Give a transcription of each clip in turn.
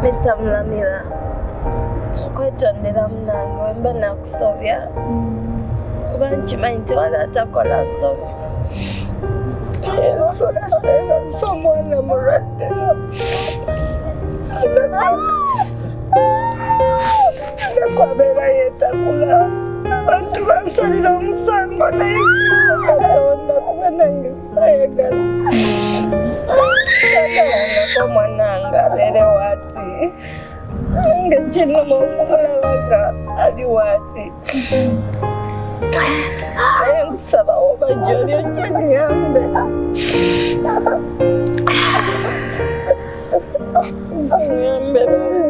Mr. Mlamila. Kwetondera munange wemba nakusobya. Kuba nkimanyi tewali atakola nsobya. So Omwana Mulwadde. Nakwabeera yeetakula. Abantu bansalira omusango naye Katonda kuba nange saayagala. Saayagala omwana wange abeere waati. Nga kinuma okumulabaga ali waati. Naye nkusaba oba gy'oli ojja nnyambe. Nnyambe bawe.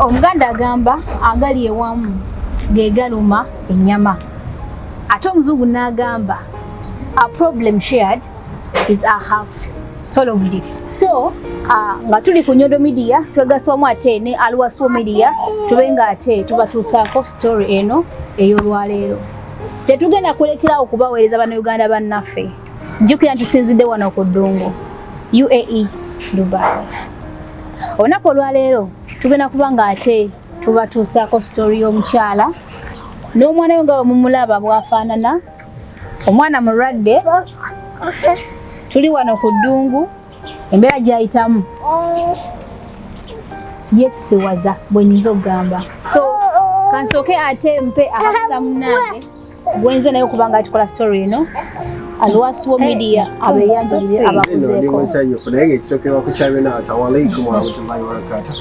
Omuganda agamba agali ewamu gegaluma ennyama. Ate omuzungu n'agamba a problem shared is a half solved. So nga tuli ku Nyondo Media twegaswamu ate ne Olw'Ebyo Media tubenga ate tubatuusaako story eno ey'olwaleero. Tetugenda kulekerawo okubaweereza bannayuganda bannaffe. Jjukira tusinzidde wano ku Ddungu UAE Dubai. Olunaku olwaleero tugenda kubanga ate tubatuusaako story y'omukyala n'omwana we nga bwe mumulaba bw'afaanana. Omwana Mulwadde. Tuli wano ku Ddungu embeera gy'ayitamu yeesisiwaza bwe nnyinza okugamba. So kansooke ate mpe akakisa munnange gwenze naye okubanga atukola story eno Olw'Ebyo Media abeeyanjulire abakuzeeko. Naye ekisookerwa ku kyabena assalamu alaikum warahmatullahi wabarakatuh.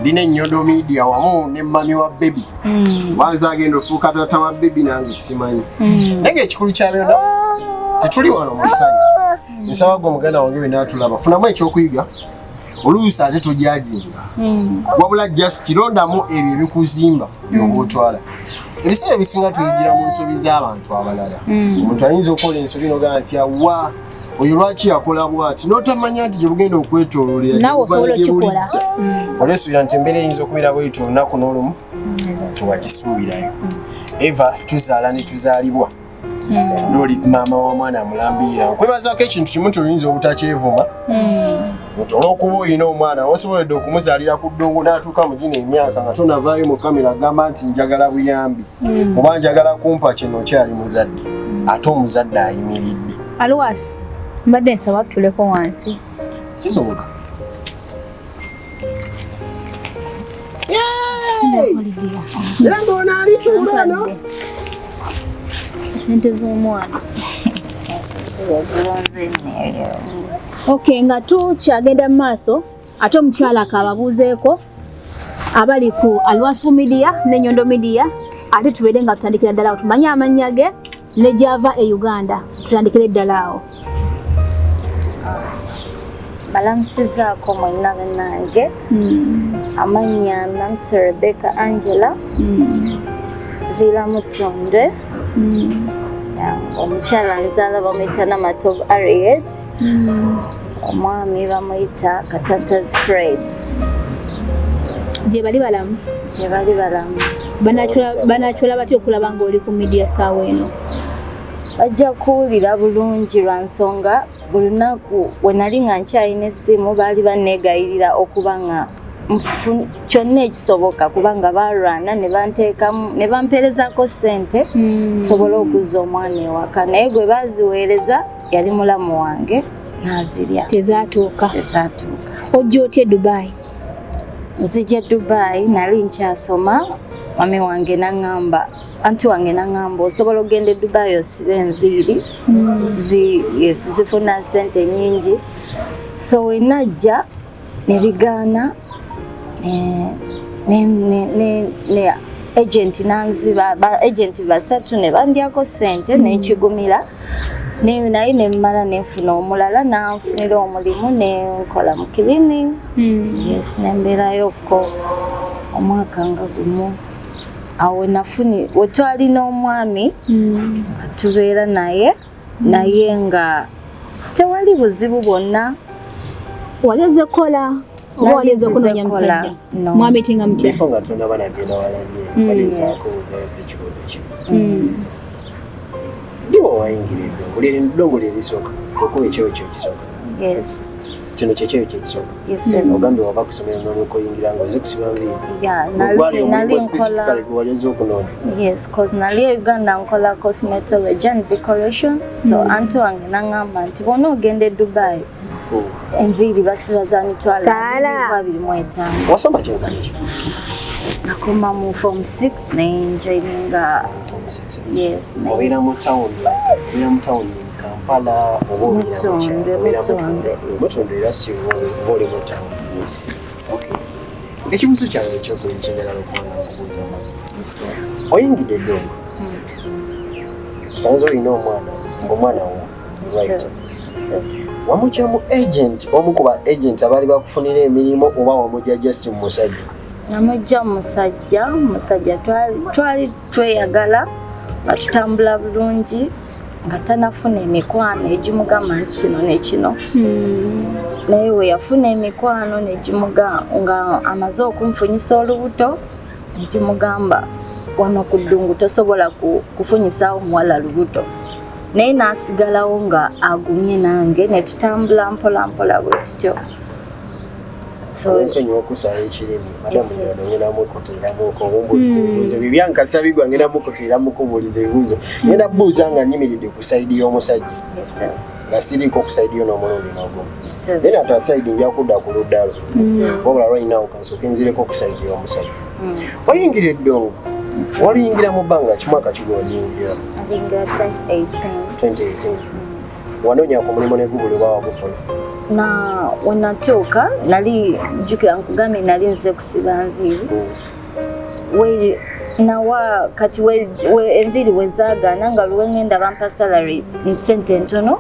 Dina Nyondo Media wamu ne mami wa baby. Wanza agenda ofuuka taata wa baby nange simanyi. Naye ekikulu kyabena tetuli wano musanyu. Nsaba gwe muganda wange we n'atulaba funamu ekyokuyiga oluusi ate tojajinga. Wabula just londamu ebyo ebikuzimba by'oba otwala. Ebiseera ebisinga tuyigira mu nsobi z'abantu abalala. Omuntu ayinza okukola ensobi n'ogamba nti awa oyo lwaki yakola bw'ati n'otamanya nti gye bugenda okwetooloolera. Naawe osobola okikola. Olw'esuubira nti embeera eyinza okubeera bw'eyita olunaku n'olumu tewakisuubirayo. Eva tuzaala ne tuzaalibwa. Tudoli maama w'omwana amulambirira. Nkwebazaako ekintu kimu tuyinza obutakyevuma. Nti olw'okuba olina omwana osoboledde okumuzaalira ku Ddungu n'atuuka mu gino emyaka nga tonavaayo mu kamera agamba nti njagala buyambi oba njagala kumpa kino okyali muzadde ate omuzadde ayimiridde. Olw'Ebyo mbadde nsaba tutuleko wansi. Kisoboka. Era ng'ono alituula no. Sente z'omwana. Okay, nga tukyagenda mu maaso ate omukyala akababuuzeeko abali ku Olw'Ebyo Media ne Nyondo Media ate tubeere nga tutandikira ddala awo tumanye amannya ge ne gy'ava e Uganda tutandikire ddala awo. Balamusizaako mwenna bannange. Amannya Namsi Rebecca Angela. Vila Mutonde. Omukyala nzaala bamuyita Namatovu Harriet. Omwami bamuyita Katanta's Fred. Gye bali balamu? Gye bali balamu. Banakyula batya okulaba ng'oli ku media saawa eno? bajja kuwulira bulungi lwa nsonga buli lunaku we nali nga nkyalina essimu baali banneegayirira okuba nga kyonna ekisoboka kubanga balwana ne banteekamu ne bampeerezaako ssente sobole okuzza omwana ewaka naye gwe baaziweereza yali mulamu wange n'azirya tezaatuuka ojja otya Dubai? nzija Dubai nali nkyasoma mami wange n'aŋŋamba anti wange n'aŋŋamba osobola okugenda Dubai osiba enviiri zifuna ssente nnyingi so we najja ne bigaana ne agenti nanziba agenti basatu ne bandyako ssente n'ekigumira naye ne mmala nefuna omulala nanfunira omulimu nenkola mu cleaning nembeerayokko omwaka nga gumu awo nafuni wetwalina omwami nga tubeera naye nga tewali buzibu bwonna. Waleze kola oba waleze okunonya musajja mwami tinga mutya nga tuna banagenda walanye balizaako ekibuuzo kino ndiwo wayingira eddongo lyerisooka okuba ekyeyo kyekisooka kino kyekyeyo kyekisooka ogambye wava kusomera nolwokoyingira nga oze kusiba nbiwaleze okunoonya nali e Uganda nkola cosmetology and decoration so anti wange n'aŋŋamba nti bona ogenda e Dubai enviiri basiba za mitwalo 25. wasoma kyengaki nakoma mu form 6 nenjoininga obeera mu town Kampala Mutundu era si oli mu town. Ekibuuzo kyawe ekyokubiri kyenjagala okubanga nkubuuza oyingidde eddongo osanze olina omwana wo right wamugyamu agent omu ku ba agent abaali bakufunira emirimu oba wamugya just mu musajja? Namugya musajja twali tweyagala nga tutambula bulungi nga tanafuna emikwano egimugamba nti kino nekino naye we yafuna emikwano nga amaze okunfunyisa olubuto negimugamba wano ku ddungu tosobola kufunyisaawo muwala lubuto naye n'asigalawo nga agumye nange ne tutambula mpola bwe tutyo. Nsonyiwa okusala ekirimi madamu ngenda mukuteeramuko omumbuuliza ebibuuzo bibyankasa bigwa ngenda mukuteeramu kubuuliza ebibuuzo ngenda buuza nga nyimiridde ku sayidi y'omusajja nga siriiko ku sayidi yo n'omulundi n'ogumu naye nata sayidi nja kudda ku ludda lwe wabula lwalinawo kansooke nzireko ku sayidi y'omusajja. Oyingira eddongo waliyingira mu bbanga kimwaka kigonyingira 2018 wanoonya ku mulimu negubuli oba wagufuna? Na wenatuuka nali jukira nkugambye nali nze kusiba nviiri nawa kati enviiri wezaagaana nga luwe ngenda bampa salary ssente ntono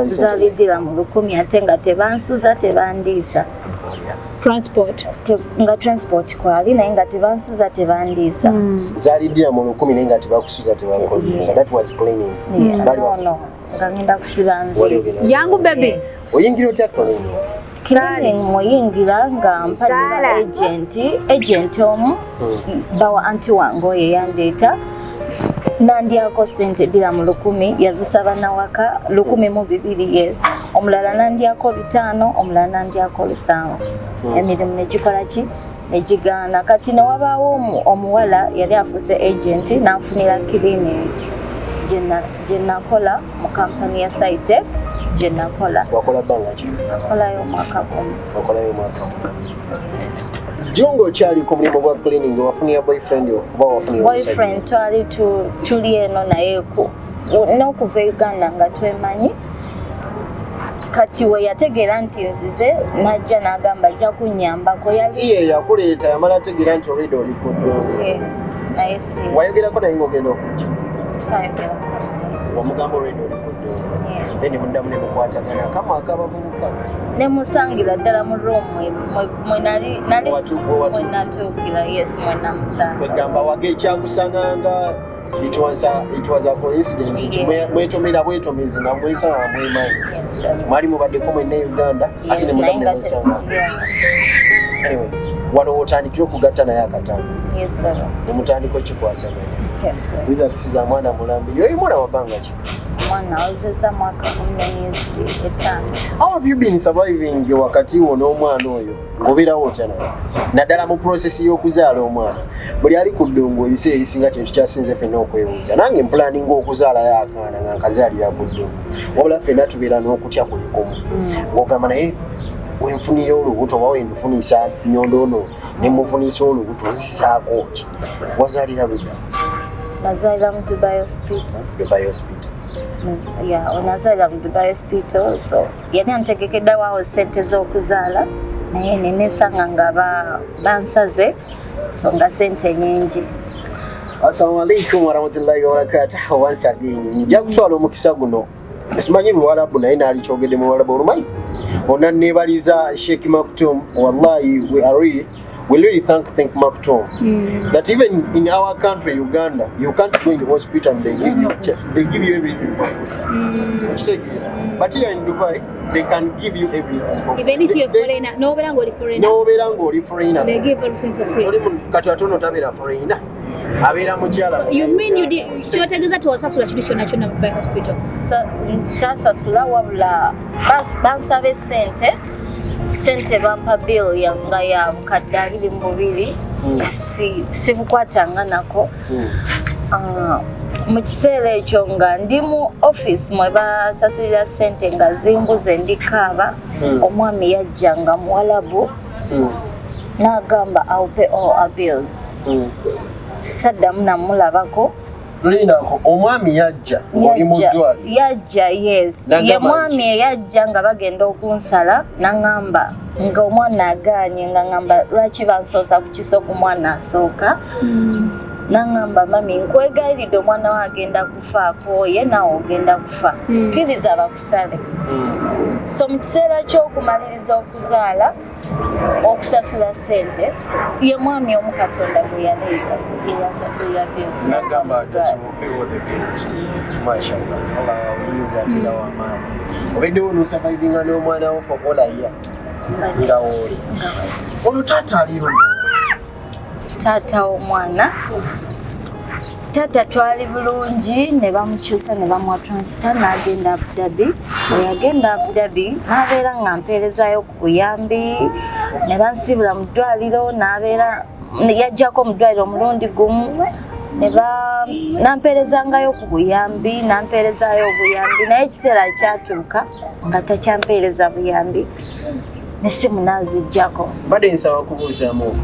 zaali diramu 10 ate nga tebansuza tebandiisa nga transport kwali naye nga tebansuza tebandiisa zaali diramu 10 naye nga tebakusuza tebankolisa that was cleaning no nga ngenda kusiba nviiri jangu bebe oyingira otya cleaning? Cleaning muyingira nga mpadira agent omu bawa anti wange oyo yandeeta nandyako ssente diramu 10 yazisaba nawaka 12 yes omulala nandyako 5 omulala nandyako 5 emirimu negikola ki negigaana kati newabaawo omuwala yali afuuse agent nanfunira cleaning gyenakola mu kampani ya Saitek gyenakola. Wakola bbanga ki? Nakolayo omwaka gumu. Wakolayo omwaka gumu. Jongo okyali ku mulimu gwa cleaning wafunira boyfriend oba wafunira boyfriend twali tuli eno naye n'okuva Uganda nga twemanyi kati we yategeera nti nzize najja n'agamba ajja kunnyambako si ye yakuleeta yamala ategeera nti olwedde oli ku ddongo naye si wayogerako naye ng'ogenda okujja sayogera wamugamba olwedde oli ku ddongo then muddamu ne mukwatagana akama akabavubuka ne musangira ddala mu room mwe nali natuukira yes mwe namusanga kwegamba wage ekyakusanganga it was a coincidence nti mwetomera bwetomezi nga mwesanga mwemanyi mwali mubaddeko mwenna Uganda ate ne muddamu ne mwesanga anyway wano wotandikira okugatta naye akatanga yes sir ne mutandika okikwasaganya Yes. Results za mwana mulambi. Yoyi mwana wabanga ki? Mwana ozeza mwaka 15. How have you been surviving wakati wo n'omwana oyo? Ngobera wotya naye. Naddala mu process y'okuzaala omwana. Buli ali ku ddungu ebiseera ebisinga kintu kyasinze ffenna okwebuuza. Nange mpulaninga okuzaala y'akaana nga nkazaalira ku ddungu. Wabula ffenna tubeera n'okutya kuli kumu. Ng'ogamba naye wenfunira olubuto oba wendufunisa Nyondo ono ne mufunisa olubuto zisaako ki? Wazaalira ludda? Nazaalira mu Dubai Hospital. Dubai Hospital. Yeah, onazaalira mu Dubai Hospital, so yali antegekedde waawo ssente z'okuzaala naye nenesanga nga bansaze so nga ssente nyingi. Assalamu alaikum warahmatullahi wabarakatuh. Once again, nja kutwala omukisa guno. Simanyi Luwarabu naye naali kyogedde mu Luwarabu olumanyi. Ona neebaliza Sheikh Maktoum. Wallahi, we really thank Maktoum. That even in our country, Uganda, you can't go in the hospital and they give you everything for free. But here in Dubai, they can give you everything for free. Even if you're foreigner, no foreigner. No foreigner. They give everything for free. Foreigner. So you mean you did kyotegeza tuwasasula kitu kyonna kyonna mu Dubai Hospital? Sasasula wabula bansabe sente bampa bill yanga ya bukadde 22 nga sibukwatanga nako. Mu kiseera ekyo nga ndi mu office mwe basasulira sente nga zimbuze ndikaaba, omwami yajja nga Muwarabu n'agamba I'll pay all our bills. Saddamu namulabako. Lulinako omwami yajja oli mu ddwaliro. Yajja, yes. Ye mwami yajja nga bagenda okunsala n'angamba nga omwana agaanye nga ngamba lwaki bansoosa ku kiso ku mwana asooka. N'angamba mami nkwegayiridde omwana we agenda kufaako ye naawe ogenda kufa. Kkiriza bakusale. So mu kiseera ky'okumaliriza okuzaala okusasula ssente ye mwami omu Katonda gwe yaleeta eyansasulira bill. Nagamba that will pay all the bills. Mashallah. Allah oyinza atera w'amaanyi. Obeddewo n'osurvivinga n'omwana wo for all a year. Nga woli. Olwo taata aliro. Taata omwana. Taata twali bulungi ne bamukyusa ne bamuwa transfer n'agenda Abu Dhabi. Yagenda Abu Dhabi n'abeera nga mpeerezaayo ku buyambi ne bansibula mu ddwaliro n'abeera yajjako mu ddwaliro omulundi gumu nampeerezangayo ku buyambi nampeerezaayo obuyambi naye ekiseera kyatuuka nga takyampeereza buyambi n'essimu n'aziggyako. Badde nsaba kubuuzaamu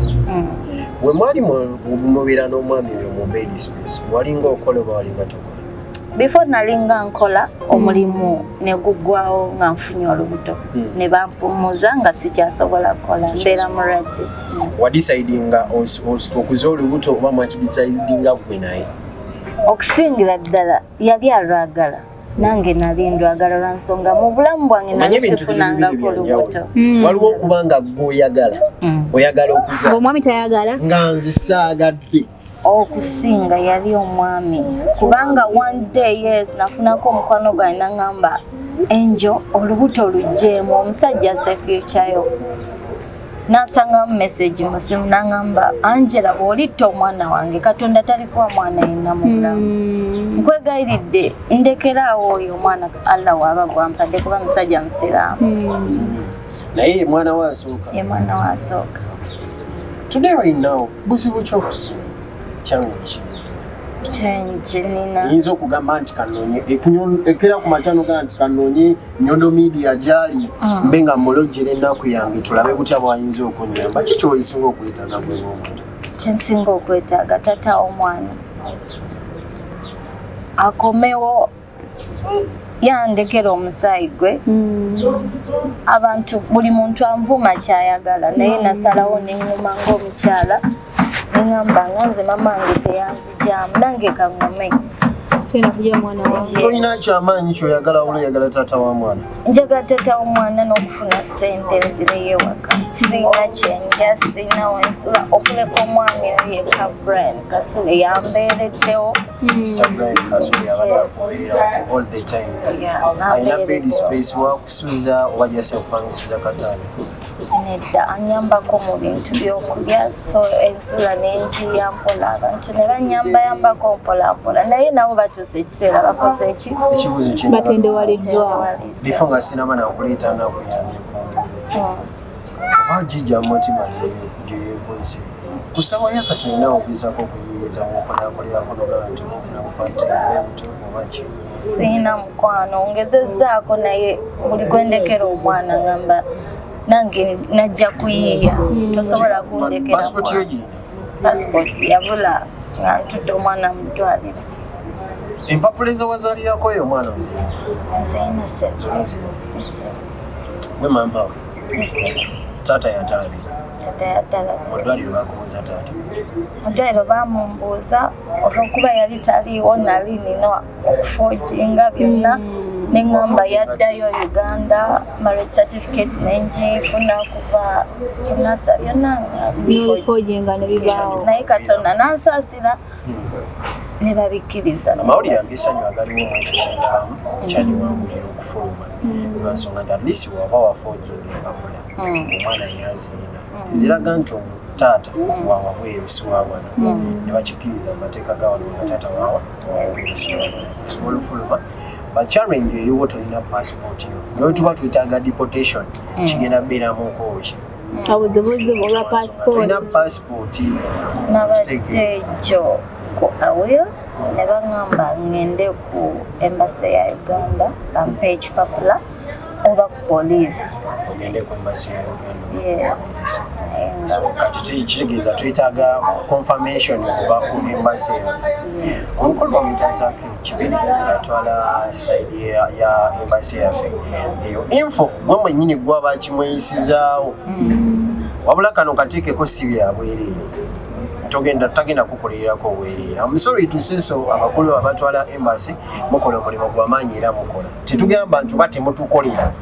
we mwali mubeera n'omwami oyo mu bed space walinga okola oba walinga tokola? Before nalinga nkola omulimu ne guggwawo nga nfunye olubuto ne bampumuza nga sikyasobola kukola mbeera mulwadde. Wadicidinga okuza olubuto oba mwakidicidinga gwe naye? Okusingira ddala yali alwagala nange nali ndwagala lwa nsonga mu bulamu bwange nali sifunangako olubuto. Waliwo okubanga gwe oyagala okuza omwami tayagala nga nze saagadde. Okusinga yali omwami kubanga one day yes nafunako omukwano gwange n'angamba Angel olubuto lugjeemu omusajja ase future yo. Nasangamu message mu simu n'angamba Angela bw'olitta omwana wange Katonda talikuwa mwana yenna mu bulamu. Nkwegayiridde ndekeraawo oyo omwana Allah waba gwampadde kuba musajja musiraamu. Naye ye mwana wa asooka? Ye mwana wa asooka. Today right now buzibu ky'okusinga challenge yinza okugamba nti kanoonye ekera ku makyano ga nti kanoonye Nyondo Media gyali mbe nga mulojjera ennaku yange tulabe butya bwayinza okunyamba. Ki ky'olisinga okwetaaga gwe ng'omuntu? Kyensinga okwetaaga taata omwana akomewo yandekera omusaayi gwe. Abantu buli muntu anvuma kyayagala naye nasalawo neŋŋuma ng'omukyala neŋŋamba nga nze mamange teyanzijjaamu nange kaŋŋome. Tolina kyamaanyi kyoyagala wala oyagala taata wa mwana? Njagala taata w'omwana n'okufuna ssente nzireyo ewaka. Sirina kyenja, sirina wensula okuleka omwami oyo yekka Brian Kasule yambeereddewo. Mr. Brian Kasule yabagala kubeera all the time. Alina bed space wakusuza oba jase okupangisiza Katale? nedda anyambako mu bintu by'okulya so ensula n'enjiya mpola abantu ne banyambayambako mpolampola naye nabo batuuse ekiseera bakoze eki batendewaliddwa bifo nga sinaba nakuleeta nakuyambyeko oba jijja Mutima gyeyeekwese kusawa yakatulina okugezaako okuyiiriza mukonakolerako nogabantu mufuna mupataebuto obaki siina mukwano ngezezzaako naye buli gwendekera omwana ngamba nange najja kuyiiya tosobola kundekera passport yo gina passport yabula nga ntudde omwana mutwalira empapula ezowazaalirako yo omwana ozirina nzeyina zonna zino gwe mama taata yatalabika muddwaliro bakubuuza taata muddwaliro bamumbuuza olwokuba yali taliiwo nali nina okufoojinga byonna neŋŋamba yaddayo Uganda marriage certificate nenjifuna kuva kunasa byonna n'obifoojinga ne bibaawo naye Katonda n'ansaasira ne babikkiriza amawulire agesanyu agaliwo mwekyo kyendaamu kyaliwangulira okufuluma lwansonga nti atlisi waba wafoojinga empapula omwana yazirina ziraga nti taata wawabweru siwabwana ne bakikkiriza mu mateeka gawano nga taata wawabweru siwabwana osobola ofuluma bachallenge eriwo tolina passport yo naye tuba tuyitaga deportation kigenda beeramuko ki obuzibuzi bwa passport tolina passport nabadde jo ku awil ne baŋŋamba ŋŋende ku embassy ya Uganda bampa ekipapula oba ku poliisi ogende ku embassy ya Uganda yes kati kitegeeza tuyitaga confirmation okuva ku embassy yaffe omukulu bamuyitazaako ekibiri yatwala side ya embassy yaffe eyo info gwe mwennyini gwaba kimweyisizaawo wabula kano kateekeko si byabwereere tagenda kukolererako obwereere I'm sorry to say so abakulu abatwala embassy mukola omulimu gw'amaanyi era mukola tetugamba nti bati mutukolera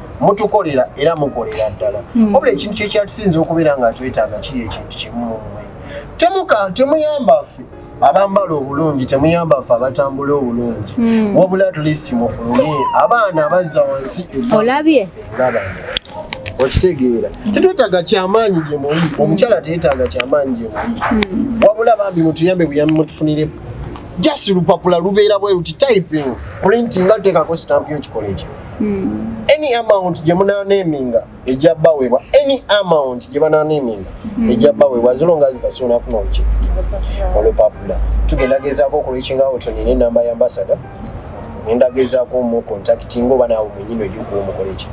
era mukolera ddala wabula ekintu kyekyatusinza okubeera nga twetaaga kiri ekintu kimu temuyamba ffe abambala obulungi temuyamba ffe abatambula obulungi wabula at least mufulumye abaana abazza wansi olabye okitegeera tetwetaaga kyamaanyi gye muli omukyala teetaaga kyamaanyi gye muli wabula bambi mutuyambe buyambi mutufunire just lupapula lubeera bwe luti typing printing nga tuteekako stamp yo kikola ekyo any amount gye munaaneeminga ejja baweebwa any amount gye banaaneeminga ejja baweebwa as long as kasi onaafuna oki olupapula tugenda gezaako okulikingawo tonine enamba ya ambasada ngenda gezaako omucontacting oba naawe mwenyini ejjukuwa omukola eki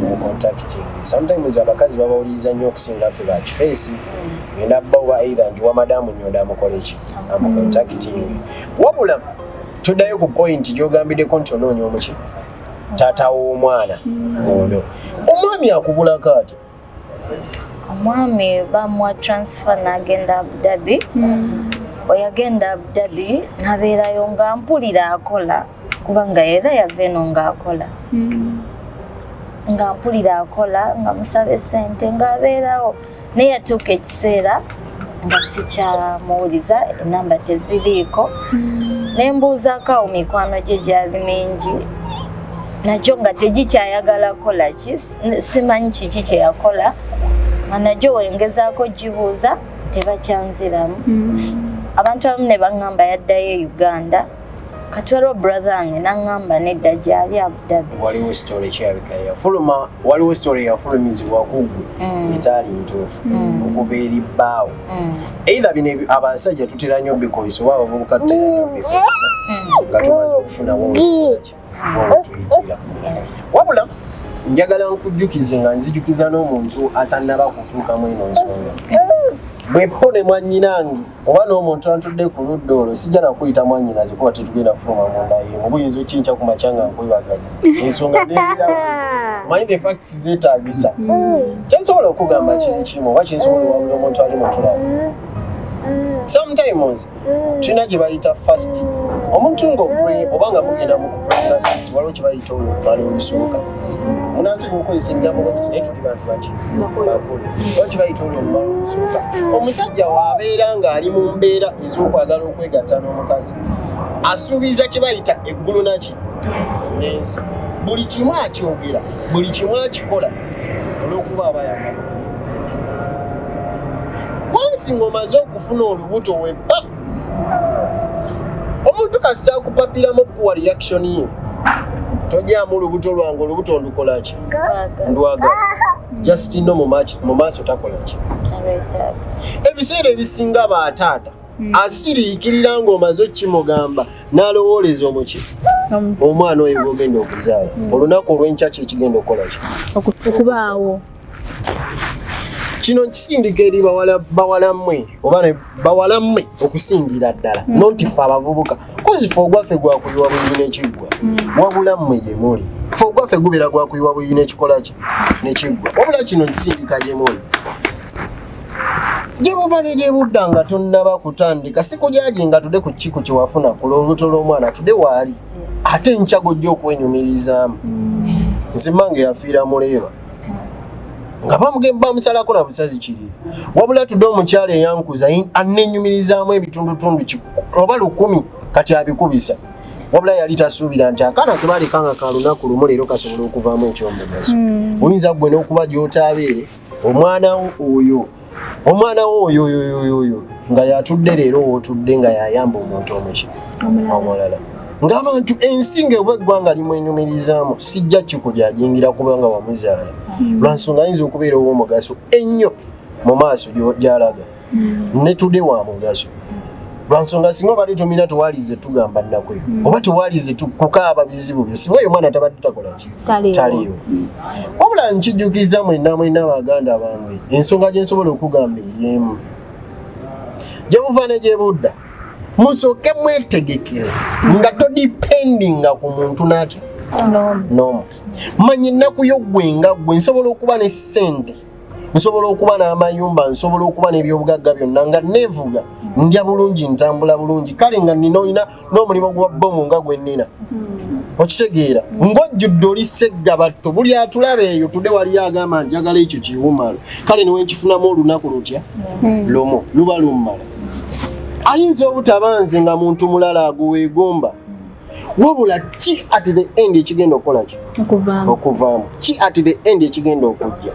omucontacting sometimes abakazi babawuliriza nnyo okusinga ffe bakifeesi ngenda bawa either njuwa madamu Nyondo amukola eki amucontacting wabula tuddayo ku point gyogambiddeko nti onoonya omuki taata w'omwana ono omwami akubulako ati omwami bamuwa transfer n'agenda Abu Dhabi bweyagenda Abu Dhabi nabeerayo nga mpulira akola kubanga era yava eno ng'akola nga mpulira akola nga musaba essente ng'abeerawo naye yatuuka ekiseera nga sikyamuwuliza enamba teziriiko nembuuzaako awo mikwano gye gyali mingi najjo nga tegikyayagala kola ki simanyi kiki kyeyakola nga najjo wengezaako gibuuza tebakyanziramu abantu abamu ne baŋŋamba yaddayo e Uganda katwalwa brother wange naŋŋamba nedda gyali Abu Dhabi waliwo story kyabika yafuluma waliwo story yafulumizibwa kugwe etaali ntuufu okuva eri bbaawo either bino abasajja tutera nnyo bikozesa oba abavubuka tutera nnyo bikozesa nga tumaze okufunawo ntiaki tuyitira wabula njagala nkujjukize nga nzijukiza n'omuntu atannaba kutuukamu eno nsonga bwepone mwannyinange oba n'omuntu antudde ku ludda olwo sijja nakuyita mwannyinaze kuba tetugenda kufuluma munda yemu buyinza okinca ku makya nga nkwebagazi ensonga neerawo manyi the facts zeetaagisa kyensobola okugamba kiri kimu oba kyensobola owabula omuntu ali mutulamu sometimes tulina gye bayita fast omuntu ng'obanga mugenda mu kupregnancy waliwo kye bayita olumala olusooka munansi okukozesa ebigambo bwebiti naye tuli bantu baki bakulu waliwo kye bayita olumala olusooka omusajja waabeera ng'ali mu mbeera ez'okwagala okwegatta n'omukazi asuubiza kye bayita eggulu naki buli kimu akyogera buli kimu akikola olw'okuba aba ayagala okufa once ngomaze okufuna olubuto webba omuntu kasita akupapiramu okuwa reaction ye tojaamu olubuto lwange olubuto ndukolaki ndwagala just no mu maaso takolaki ebiseera ebisinga bataata asiriikirira ng'omaze okimugamba n'alowooleza omuki omwana oyo bw'ogenda okuzaala olunaku olw'enkya ki ekigenda okukolaki okubaawo kino nkisindika eri bawalammwe oba bawalammwe okusingira ddala nontife abavubuka kuzife ogwaffe gwakuyiwa buyini n'ekiggwa wabula mmwe gye muli fe ogwaffe gubeera gwakuyiwa buyini n'ekikolaki n'ekiggwa wabula kino nkisindika gye muli gye buva ne gye budda nga tonnaba kutandika si kujaji nga tudde ku kiku kye wafuna ku lw'olubuto lw'omwana tudde waali ate nkya gojja okwenyumirizaamu nze mmange yafiira muleeba nga bamusalako na busazi kirira wabula tudde omukyala eyankuza annenyumirizaamu ebitundutundu oba 10 kati abikubisa wabula yali tasuubira nti akaana ke balekanga ka lunaku lumu leero kasobola okuvaamu ekyomugaso oyinza gwe n'okuba gy'otaabeere omwana oyo nga yatudde leero wootudde nga yayamba omuntu omuki omulala ng'abantu ensinga obweggwanga limwenyumirizaamu sijja kikujajingira kubanga wamuzaala lwansonga ayinza okubeera ow'omugaso ennyo mu maaso gy'alaga ne tudde wa mugaso lwansonga singa obadde tumina tuwalize tugamba nnaku eyo oba tuwalize kukaaba bizibu byo singa oyo omwana tabadde takolaki taliiwo wabula nkijjukiza mwenna baganda bange ensonga gye nsobola okugamba ey'emu gye buva ne gye budda musooke mwetegekere nga todipendinga ku muntu n'ate nomu manyi ennaku yo gwe nga gwe nsobola okuba ne ssente nsobola okuba n'amayumba nsobola okuba n'ebyobugagga byonna nga neevuga ndya bulungi ntambula bulungi kale nga nina olina n'omulimu gwa bbomu nga gwe nnina okitegeera ng'ojjudde oli seggabatto buli atulaba eyo tudde waliyo agamba nti jagala ekyo kiwumala kale niwe nkifunamu olunaku lutya lumu luba lummala ayinza obutabanze nga muntu mulala aguweegomba wabula ki at the end ekigenda okukola ki okuvaamu ki at the end ekigenda okujja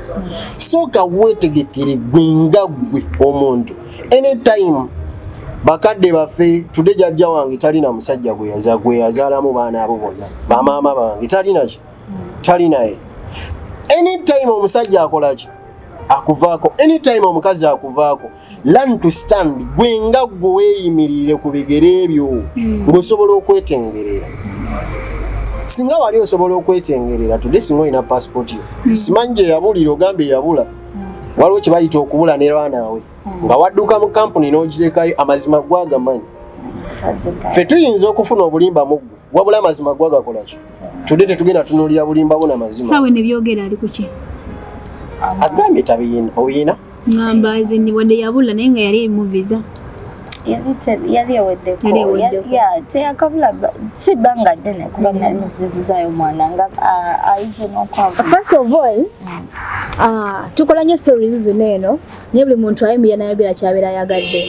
sooka weetegekere gwe nga gwe omuntu anytime bakadde baffe tudde jjajja wange talina musajja gwe yazaalamu baana abo bonna bamaama bange talinaye anytime omusajja akola ki akuvaako anytime omukazi akuvaako learn to stand gwe nga gwe weeyimirire ku bigere ebyo ng'osobola okwetengerera singa wali osobola okwetengerera tudde singa olina passport yo simanyi gye yabulira ogambe yabula waliwo kye bayita okubula ne lwanaawe nga wadduka mu kampuni n'ogirekayo amazima gwagamanyi ffe tuyinza okufuna obulimba mu ggwe wabula amazima gwagakola ki tudde tetugenda tunuulira bulimba buna mazima sawe ne byogera ali ku ki agambye tabiyina oyina ngamba zini wadde yabula naye nga yali emuviza yali eweddeko teyakabula si bbanga ddene kuba nalizizayo omwana nga ayize n'okwava. First of all tukola nnyo stories zino eno naye buli muntu ayimira nayogera kyabeera ayagadde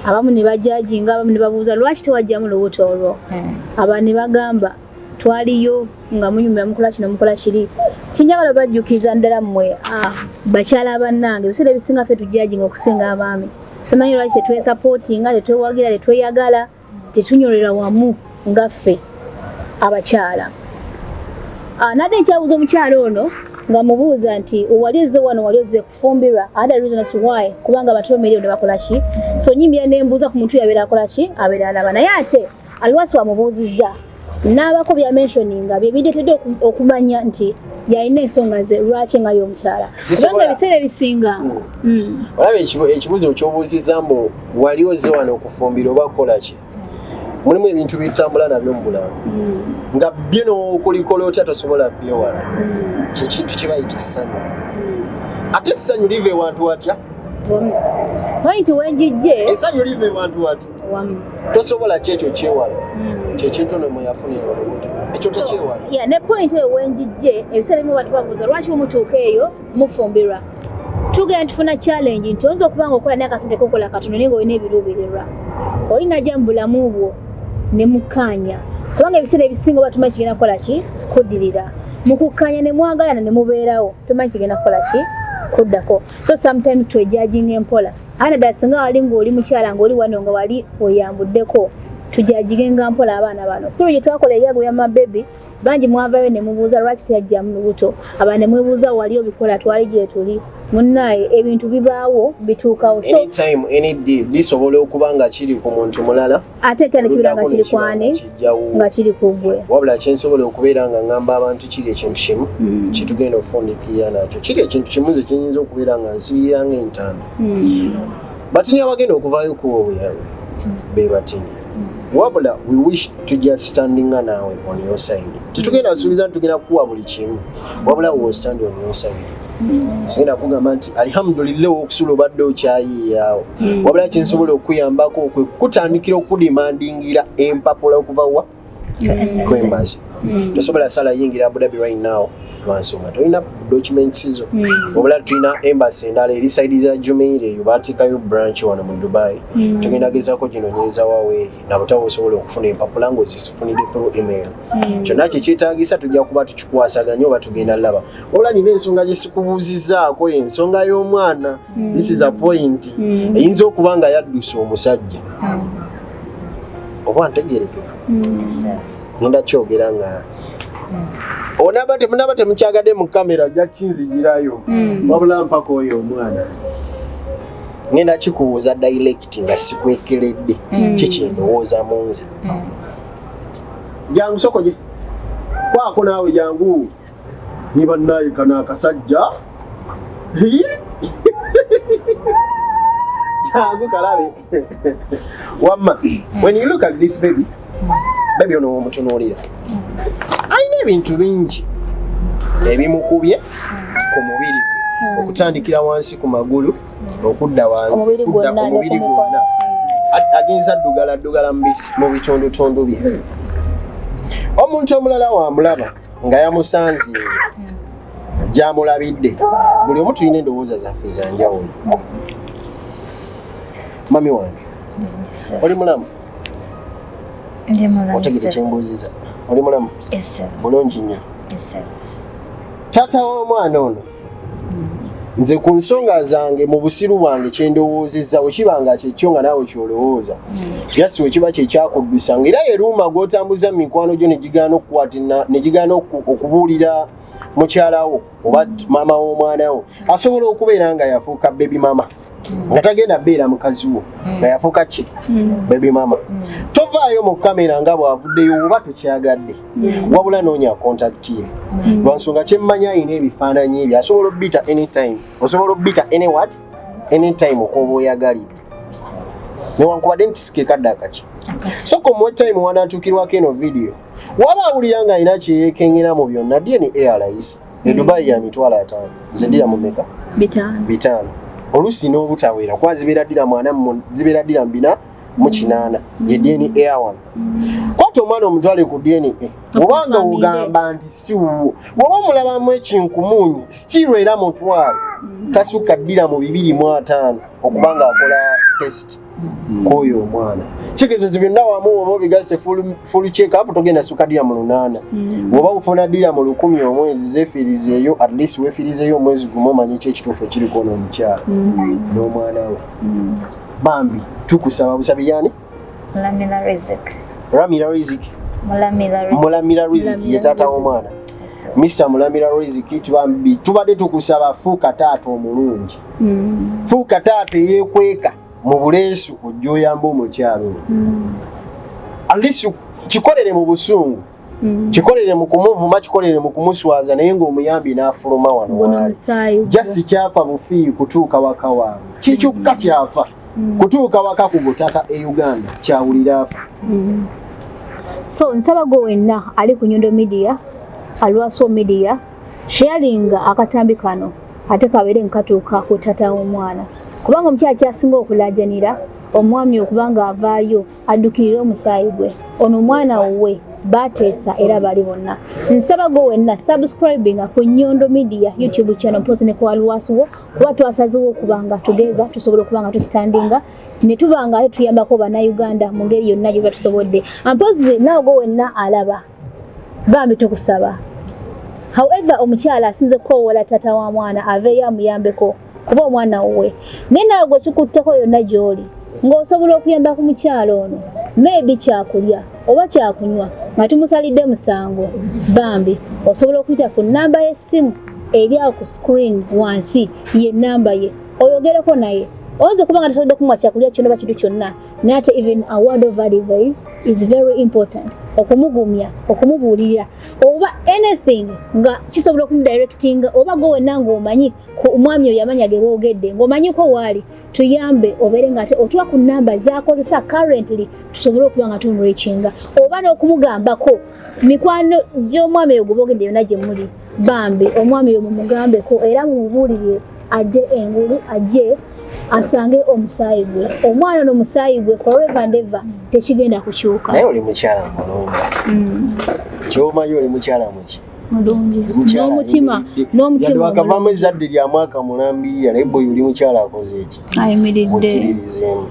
abamu ne bajajinga abamu ne babuuza lwaki tewajjamu lubuto olwo aba ne bagamba twaliyo nga munyumira mukola kino mukola kiri kinjagala bajjukiza ddala mmwe bakyala bannange ebiseera ebisinga ffe tujjajinga okusinga abaami simanyi lwaki tetwesapootinga tetwewagira tetweyagala tetunyolera wamu nga ffe abakyala nadde nkyabuuza omukyala ono nga mubuuza nti wali ozze wano wali ozze kufumbirwa other reason as to why kubanga abatubemerero ne bakola ki so nyimbira nembuuza ku muntu yabeera akola ki abeera alaba naye ate alwasi wamubuuzizza n'abako bya mentioninga bye bireetedde okumanya nti yalina ensonga ze lwaki nga y'omukyala kubanga ebiseera ebisinga olaba ekibuuzo ky'obuuzizza mbu wali ozze wano okufumbira oba kukola ki mulimu ebintu bitambula nabyo mu bulamu nga byo n'okulikola otya tosobola byewala kyekintu kye bayita essanyu ate essanyu liva ewantu watya nti wenjijje essanyu liva ewantu watya tosobola kyekyo kyewala kyekintu ne mweyafunira olubuto ekyo tekyewala ne point eyo wenjijje ebiseera bimu bantu babuuza lwaki mutuuka eyo mufumbirwa tugenda tufuna challenge nti oyinza okuba nga okola naye akasente kokola katono naye ng'olina ebiruubirirwa oli najja mu bulamu bwo ne mukkaanya kubanga ebiseera ebisinga oba tumanyi kigenda kukola ki kuddirira mu kukkaanya ne mwagalana ne mubeerawo tumanyi kigenda kukola ki kuddako. So sometimes to judging empola ana dasinga wali ngoli mukyala ngoli wano nga wali oyambuddeko tujajigenga mpola abaana bano. Story ye twakola yago ya mabebi banji mwavayo ne mubuuza lwaki tajja mu lubuto abane mwebuuza wali obikola twali gye tuli munnaye ebintu bibaawo bituukawo. So anytime any day bisobola okubanga kiri ku muntu mulala ate kana kibiranga kiri kwane nga kiri kugwe wabula kyensobola okubeera nga ngamba abantu kiri ekintu kimu kitugenda okufundikirira nakyo kiri ekintu kimu nze kiyinza okubeera nga nsibirira ng'entanda batini abagenda okuvaayo kuwa obuyambi be batini wabula we wish to just standing nawe on your side titugenda asuubiza tugenda kuwa buli kimu wabula we stand on your side sigenda kugamba nti alhamdulillah okusula obadde okyayiyawo wabula kyensobola okuyambako kutandikira okudimandingira empapula okuva wa kwembazi tosobola sala yingira Abu Dhabi right now lwansonga tolina documents zo wabula tulina embassy endala eri side za Jumeire eyo baatikayo branch wano mu Dubai tugenda gezaako ginonyereza waweeri nabutawo osobola okufuna empapula ng'ozifunire through email kyonna kyekyetaagisa tujja kuba tukikwasaganya oba tugenda laba wabula nina ensonga gye sikubuuzizzaako ensonga y'omwana this is a point eyinza okuba nga yaddusa omusajja oba ntegerekeka ngenda kyogera nga onaba temukyagadde mu kamera ajja kinzigirayo wabula mpaka oyo omwana ngenda kikubuuza direct nga sikwekeredde kikindowooza mu nze jangu soko gye kwako naawe jangu ni bannaye kana akasajja jangu kalabe wamma when you look at this baby ono omutunuulira alina ebintu bingi ebimukubye ku mubiri gwe okutandikira wansi ku magulu okudda omubiri gwonna agenza ddugala mu bitundutundu bye omuntu omulala wamulaba nga yamusanze gyamulabidde buli omu tulina endowooza zaffe za njawulo mami wange oli mulamu otegere kyembuuziza oli mulamu bulungi nnyo taata w'omwana ono nze ku nsonga zange mu busiru bwange kyendowoozezza wekibanga kyekyo nga naawe kyolowooza jasi wekiba kyekyakuddusa era yeruuma gw'otambuza mu mikwano gyo ne gigaana okubuulira mukyalawo oba maama w'omwana wo asobola okubeera nga yafuuka bebi mama nga tagenda beera mukazi wo nga yafuuka ki bebi mama tovaayo mu kamera nga bw'avuddeyo oba tokyagadde wabula noonya contact ye lwansonga kyemmanya ayina ebifaananyi ebyo asobola obbita anytime osobola obbita anytime okwoba oyagalidde newankubadde nti sikekadde akaki soko mu time wanaatuukirwako eno video waba awulira nga alina kyeyeekengera mu byonna DNA Airlines e Dubai ya mitwalo 5 zidira mu meka 5 olusi n'obutawera kwa zibeera ddira 4 mu 8 ye DNA Air 1 kwata omwana omutwale ku DNA obanga ogamba nti si wuwo woba omulabamu ekinkumunyi still era mutwale tasukka ddira mu 2.5 okubanga akola test koyo omwana kigezezi byonna wamu oba obigase full check up togenda sukka ddira mu 8 oba ufuna ddira mu 10 omwezi zefirizeeyo at least wefirizeeyo omwezi gumu omanyi ekituufu ekiriko n'omukyala n'omwana we bambi tukusaba busabi yani Mulamira Riziki ye taata w'omwana Mr. Mulamira Riziki tubadde tukusaba fuuka taata omulungi fuuka taata eyeekweka mu buleesu ojja oyamba omukyalo at least kikolere mu busungu kikolere mu kumuvuma kikolere mu kumuswaza naye ng'omuyambi n'afuluma wano jasi kyapa bufi kutuuka waka waabwe kikyukka kyafa kutuuka waka ku butaka e Uganda kyawulira afa so nsaba go wenna ali ku Nyondo Media alwaso media sharinga akatambi kano ate kabere nkatuuka ku taata w'omwana kubanga omukyala kyasinga okulajanira omwami okubanga avaayo addukirira omusaayi gwe ono omwana we bateesa era bali bonna nsaba go wenna subscribing ku Nyondo Media YouTube channel post ne kwa Lwasuwo kuba twasazeewo okubanga together tusobola okubanga tustandinga ne tubanga tuyambako bana Uganda mu ngeri yonna gye tusobodde ampozi nawo go wenna alaba bambi tukusaba However omukyala asinze kowola tata wa mwana aveeyo amuyambeko kuba omwana wowe naye naawe gwe kikutteko yonna gy'oli ng'osobola okuyamba ku mukyala ono maybe kyakulya oba kyakunywa nga tumusalidde musango bambi osobola okuyita ku nnamba y'essimu eri awo ku screen wansi ye nnamba ye oyogereko naye oyinza okuba nga tasobodde kumuwa kyakulya kyonna oba kintu kyonna naye ate even a word of advice is very important okumugumya okumubuulirira oba anything nga kisobola okumudirectinga oba gwe wenna ng'omanyi omwami oyo yamanya ge boogedde ng'omanyiko waali tuyambe obeere nga ate otuwa ku nnamba z'akozesa currently tusobole okuba nga tumreachinga oba n'okumugambako mikwano gy'omwami oyo gwe boogedde yonna gye muli bambi omwami oyo mumugambeko era mumubuulire ajje engulu ajje asange omusaayi gwe omwana n'omusaayi gwe forever and ever tekigenda kukyuka naye oli mukyala mulungi kyomanyi oli mukyala muki mulungi n'omutima n'omutima wakavaamu ezzadde lya mwaka mulambirira naye bwe oli mukyala akoze eki ayimiriddemukkiririzeemu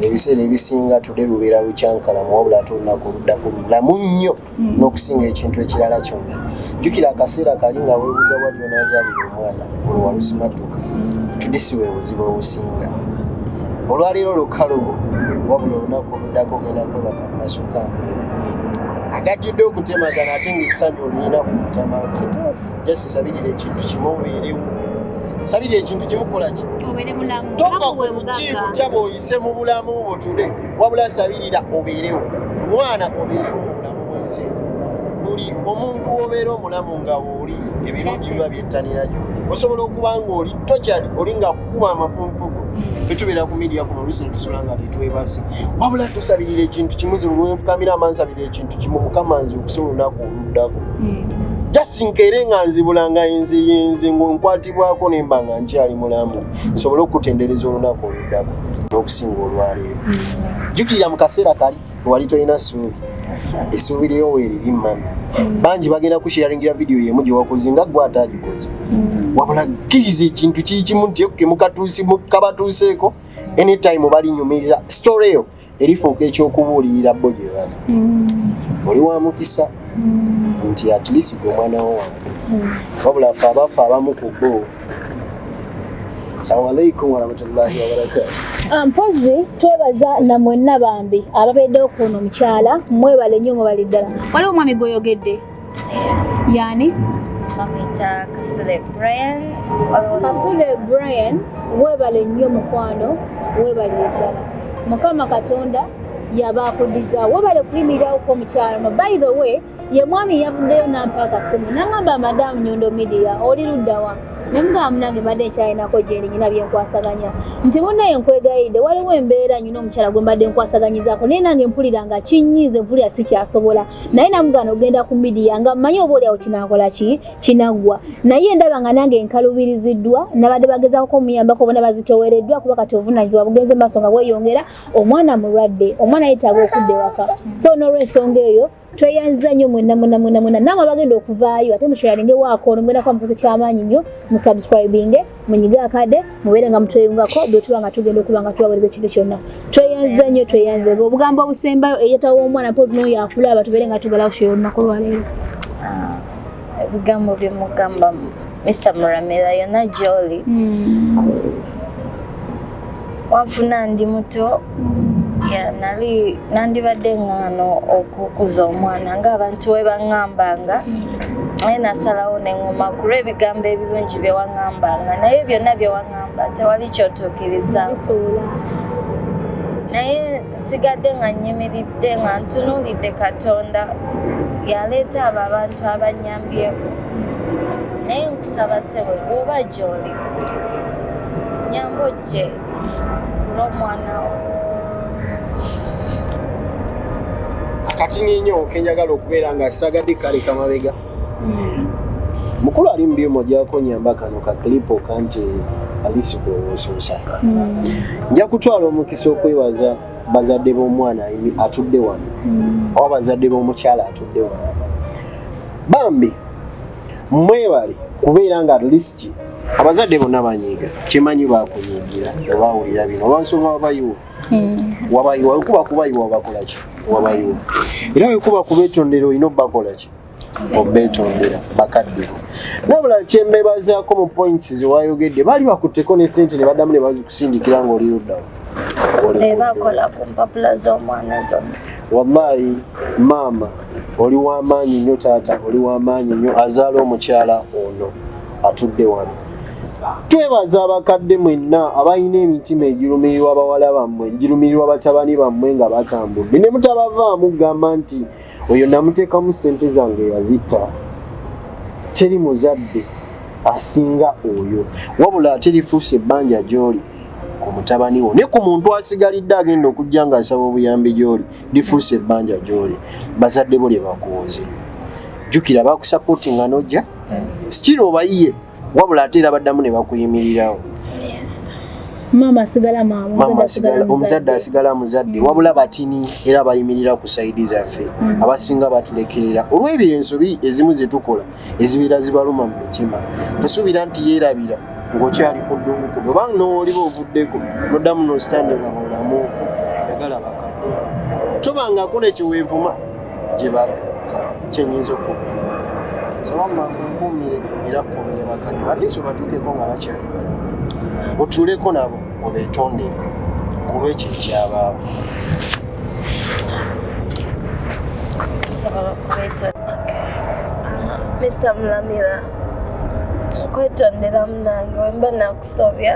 ebiseera ebisinga tudde lubeera lukyankalamu wabula ate olunaku luddako lulamu nnyo n'okusinga ekintu ekirala kyonna jjukira akaseera kali nga weebuuza wali onaazaalira omwana olwo walusimattuka tudde si bwe buzibu obusinga olwaleero lukalubo wabula olunaku oluddako ogenda kwebaka mu maaso kambeeru agajjudde okutemagana ate ng'essanyu olirina ku matama go jasi sabirira ekintu kimu obeerewo sabirira ekintu kimu kola ki tofa ku bukiibutya bw'oyise mu bulamu bwotude wabula sabirira obeerewo omwana obeerewo mu bulamu bw'ensi buli omuntu obeera omulamu nga wooli ebirungi biba byettanira gy'oli osobola okuba ng'oli tokyali oli nga kukuba amafunfugo tetubeera ku midiya kuno oluusi netusula nga tetwebase wabula tusabirira ekintu kimu lwenfukamira amansabirira ekintu kimu mukama nze okusobola olunaku oluddako jasinkeere nga nzibula nga yenze ng'onkwatibwako nemba nga nkyali mulamu nsobole okutendereza olunaku oluddako n'okusinga olwaleero jjukirira mu kaseera kali wali tolina ssuubi essuubi lyo weeriri mami bangi bagenda kusharingira vidiyo yemu gye wakoze nga gwe ate agikoze wabula kkiriza ekintu kikimu nti kabatuuseeko anytime balinyumiriza story eyo erifuuka ekyokubuulirira bo gye bali oli wa mukisa nti at least gwe omwana wo wange wabula fe abafu abamu ku bo. Assalamu alaikum warahmatullahi wabarakatuh. Mpozi twebaza na mwenna bambi ababeddewo kuno mukyala mwebale nnyo mwebale ddala. Waliwo omwami gw'oyogedde? Yani? Bamwita Kasule Brian. Kasule Brian, webale nnyo mukwano, webale ddala. Mukama Katonda yabakuddiza webale kuyimirirawo ko mukyala no. By the way, ye mwami yavuddeyo nampa akasimu nangamba Madamu Nyondo Media oli luddawa. Nemugamba munange mbadde nkyalinako gyendi nyina byenkwasaganya nti munnaye nkwegayidde waliwo embeera nyina omukyala gwe mbadde nkwasaganyizaako naye nange mpulira nga kinyiize mpulira sikyasobola naye namugana ogenda ku midiya nga mmanyi oba oliawo kinaakola ki kinaggwa naye ndaba nga nange nkalubiriziddwa nabadde bagezaako omuyambako bona bazitowereddwa kuba kati obuvunaanyizibwa bugenze maaso nga bweyongera omwana mulwadde omwana yeetaaga okudda ewaka so n'olw'ensonga eyo tweyanziza nnyo mwenna namwe abagenda okuvaayo ate musharinge waako olumugenda kwa mukozi kyamaanyi nnyo musubscribinge munyiga akade mubeere nga mutweyungako bwetuba nga tugenda okuba nga tubaweereza ekintu kyonna tweyanziza nnyo tweyanze obugambo obusembayo eyetawo omwana mpozi n'oyo akulaba tubeere nga tugalawo shera olunaku lwaleero ebigambo byemugamba Mr. Muramira yonna gy'oli wanfuna ndi muto nali nandibadde ngano okukuza omwana ng'abantu we baŋŋambanga naye nasalawo ne ŋŋuma kulwa ebigambo ebirungi bye waŋŋambanga naye byonna bye waŋŋamba tewali kyotuukirizaako naye nsigadde nga nnyimiridde nga ntunuulidde Katonda yaleeta abo abantu abannyambyeko naye nkusaba ssebo bw'oba gy'oli nyamba ojje kulw'omwana wo kati ninyo kenjagala okubeera nga sagadde kale kamabega mukulu ali mu byuma gyako nyamba kano ka klipo kanti alisi kwewosuusa nja kutwala omukisa okwebaza bazadde b'omwana atudde wano oba bazadde b'omukyala atudde wano bambi mwebale kubeera nga at least abazadde bonna banyiiga kimanyi bakunyiigira obaawulira bino olwansonga wabayiwa wabayiwa okuba kubayiwa bakola ki wabayiwa era wekuba kubeetondera olina obbakola ki obetondera bakadde nabula kyembebazaako mu points zewayogedde bali bakutteko ne ssente ne baddamu ne bazikusindikira ng'oli luddawo bakola ku mpapula z'omwana zonna wallahi maama oli w'amaanyi nnyo taata oli w'amaanyi nnyo azaala omukyala ono atudde wano twebaza abakadde mwenna abalina emitima egirumirirwa abawala bammwe egirumirirwa batabani bammwe nga batambudde ne mutabavaamu kugamba nti oyo namuteekamu ssente zange yazitta teri muzadde asinga oyo wabula ate lifuuse ebbanja gy'oli ku mutabani wo ne ku muntu asigalidde agenda okujja ng'asaba obuyambi gy'oli lifuuse ebbanja gy'oli bazadde bo lye bakuwoze jjukira bakusapootinga n'ojja sikiri obayiye wabula ate era baddamu ne bakuyimirirawo mama asigala mama omuzadde asigala muzadde wabula batini era bayimirira ku saidi zaffe abasinga batulekerera olw'ebyo ensobi ezimu zetukola ezibeera zibaluma mu mutima tosuubira nti yeerabira ng'okyali ku ddungu kuno oba n'oliba ovuddeko noddamu n'ositandika mu bulamu yagala bakadde tobangako nekiweevuma gye bala kyenyinza okugamba sabanga kunkuumire era kkuumire bakadde baddiso batuukeko nga bakyali balamu otuuleko nabo obeetondere ku lw'ekyo ekyabaawo osobola okubeetonda Mr. Mulamira kwetondera munange wemba nakusobya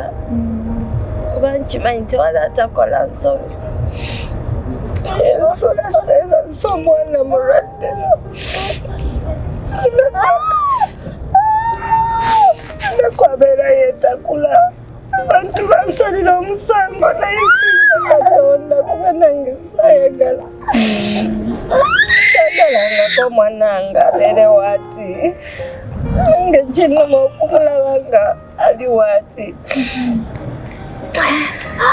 kuba nkimanyi tewali atakola nsobi ensula seebasa omwana mulwadde nakwabeera yeetakula abantu bansalira omusango naye sinza Katonda kuba nange saayagala saagalangako omwana wange abeere waati nange kinuma okumulaba nga ali waati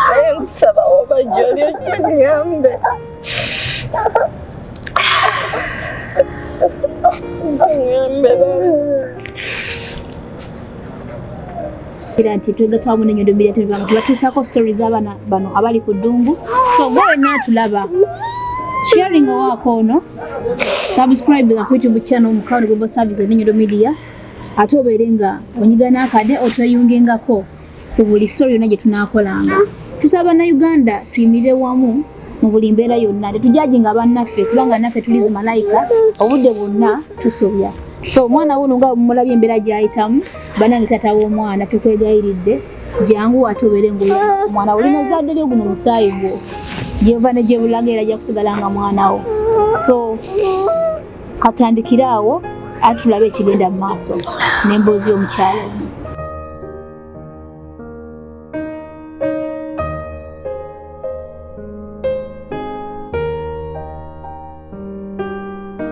naye nkusaba oba gy'oli ojja nnyambe era nti twegata wamu ne Nyondo Media Youtube nga tubatuusaako stories z'abaana bano abali ku ddungu so gwe wenna atulaba sharing waako ono subscribe nga ku YouTube channel Mukawano Global Service ne Nyondo Media ate obeere nga onyiga n'akade otweyungengako ku buli story yonna gye tunaakolanga tusaba Bannayuganda tuyimirire wamu mu buli mbeera yonna tetujajinga bannaffe kubanga naffe tuli zimalayika obudde bwonna tusobya so omwana wuno nga mumulabye embeera gy'ayitamu banange taata w'omwana tukwegayiridde jangu ate obeere ng'omwana olina ozadde lyo guno musaayi gwo gyeva ne gye bulaga era ajja kusigalanga mwanawo so katandikire awo ate tulabe ekigenda mu maaso n'emboozi y'omukyalo